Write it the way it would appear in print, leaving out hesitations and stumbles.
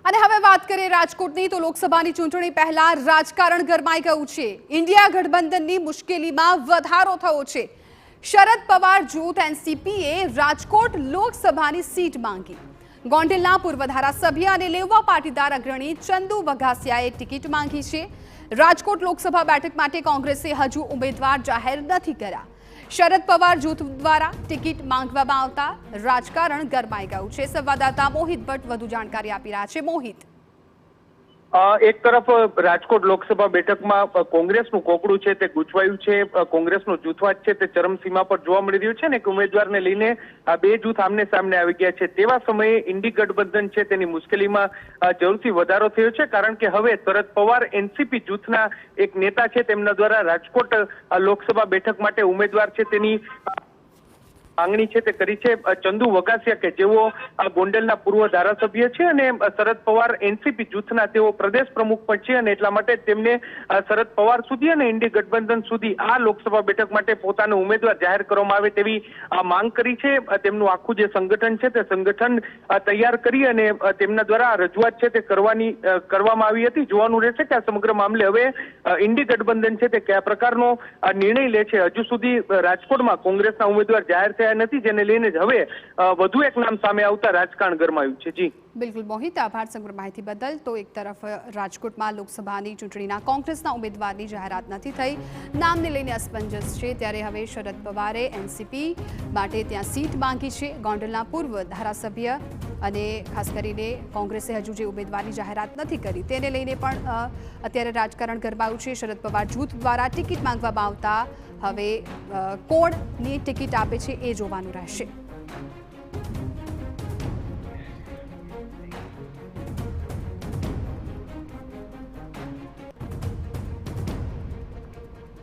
અને હવે વાત કરીએ રાજકોટની તો લોકસભાની ચૂંટણી પહેલા રાજકારણ ગરમાઈ ગયું છે। ઇન્ડિયા ગઠબંધનની મુશ્કેલીમાં વધારો થયો છે। શરદ પવાર જૂથ એનસીપીએ રાજકોટ લોકસભાની સીટ માંગી। ગોંડલના પૂર્વ ધારાસભ્ય અને લેવા પાટીદાર અગ્રણી ચંદુ વઘાસિયાએ ટિકિટ માંગી છે। રાજકોટ લોકસભા બેઠક માટે કોંગ્રેસે હજુ ઉમેદવાર જાહેર નથી કર્યા। શરદ પવાર જૂથ દ્વારા ટિકિટ માંગવામાં આવતા રાજકારણ ગરમાઈ ગયું છે। સંવાદદાતા મોહિત ભટ્ટ વધુ જાણકારી આપી રહ્યા છે। મોહિત, એક તરફ રાજકોટ લોકસભા બેઠકમાં કોંગ્રેસનું કોકડું છે તે ગૂંચવાયું છે। કોંગ્રેસનો જૂથવાદ છે તે ચરમસીમા પર જોવા મળી રહ્યું છે ને કે ઉમેદવારને લઈને આ બે જૂથ આમને સામને આવી ગયા છે। તેવા સમયે ઇન્ડી ગઠબંધન છે તેની મુશ્કેલીમાં જરૂરથી વધારો થયો છે, કારણ કે હવે શરદ પવાર એનસીપી જૂથના એક નેતા છે તેમના દ્વારા રાજકોટ લોકસભા બેઠક માટે ઉમેદવાર છે તેની માંગણી છે તે કરી છે। ચંદુ વઘાસિયા કે જેઓ ગોંડલના પૂર્વ ધારાસભ્ય છે અને શરદ પવાર એનસીપી જૂથના તેઓ પ્રદેશ પ્રમુખ પણ છે અને એટલા માટે તેમને શરદ પવાર સુધી અને ઇન્ડી ગઠબંધન સુધી આ લોકસભા બેઠક માટે પોતાનો ઉમેદવાર જાહેર કરવામાં આવે તેવી માંગ કરી છે। તેમનું આખું જે સંગઠન છે તે સંગઠન તૈયાર કરી અને તેમના દ્વારા રજૂઆત છે તે કરવામાં આવી હતી। જોવાનું રહેશે કે આ સમગ્ર મામલે હવે ઇન્ડી ગઠબંધન છે તે કયા પ્રકારનો નિર્ણય લે છે। હજુ સુધી રાજકોટમાં કોંગ્રેસના ઉમેદવાર જાહેર થયા નથી, જેને લઈને જ હવે વધુ એક નામ સામે આવતા રાજકારણ ગરમાયું છે। જી બિલકુલ મોહિત, આભાર સમગ્ર માહિતી બદલ। તો એક તરફ રાજકોટમાં લોકસભાની ચૂંટણીના કોંગ્રેસના ઉમેદવારની જાહેરાત નથી થઈ, નામને લઈને અસમંજસ છે, ત્યારે હવે શરદ પવારે એનસીપી માટે ત્યાં સીટ માંગી છે। ગોંડલના પૂર્વ ધારાસભ્ય અને ખાસ કરીને કોંગ્રેસે હજુ જે ઉમેદવારની જાહેરાત નથી કરી તેને લઈને પણ અત્યારે રાજકારણ ગરમાયું છે। શરદ પવાર જૂથ દ્વારા ટિકિટ માંગવામાં આવતા હવે કોણની ટિકિટ આપે છે એ જોવાનું રહેશે।